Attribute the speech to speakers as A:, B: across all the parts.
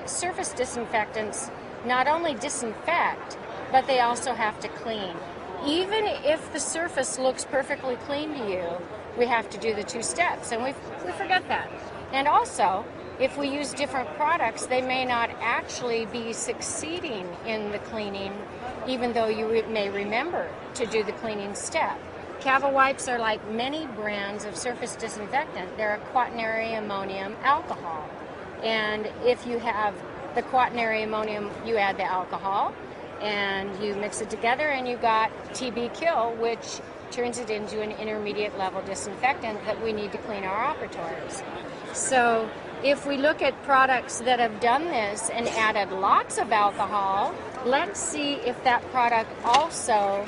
A: surface disinfectants not only disinfect, but they also have to clean. Even if the surface looks perfectly clean to you, we have to do the 2 steps, and we forget that. And also, if we use different products, they may not actually be succeeding in the cleaning, even though you may remember to do the cleaning step. CaviWipes are like many brands of surface disinfectant. They're a quaternary ammonium alcohol. And if you have the quaternary ammonium, you add the alcohol, and you mix it together, and you got TB Kill, which turns it into an intermediate level disinfectant that we need to clean our operatories. So if we look at products that have done this and added lots of alcohol, let's see if that product also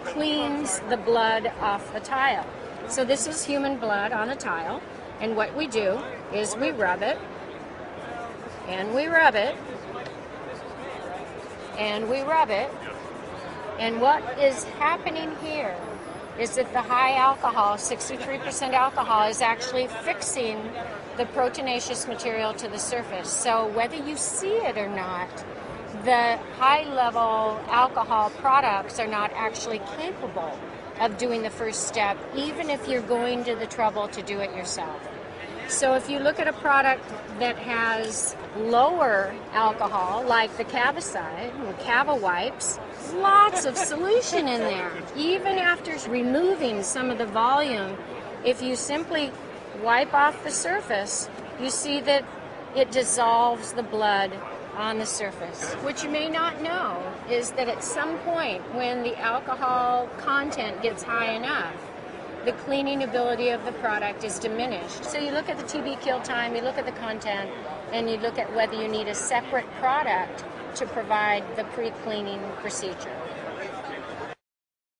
A: cleans the blood off the tile. So this is human blood on a tile, and what we do is we rub it, and we rub it, and we rub it, and what is happening here is that the high alcohol, 63% alcohol, is actually fixing the proteinaceous material to the surface. So whether you see it or not, the high-level alcohol products are not actually capable of doing the first step, even if you're going to the trouble to do it yourself. So if you look at a product that has lower alcohol, like the Cavicide and CaviWipes, lots of solution in there. Even after removing some of the volume, if you simply wipe off the surface, you see that it dissolves the blood on the surface. What you may not know is that at some point when the alcohol content gets high enough, the cleaning ability of the product is diminished. So you look at the TB kill time, you look at the content, and you look at whether you need a separate product to provide the pre-cleaning procedure.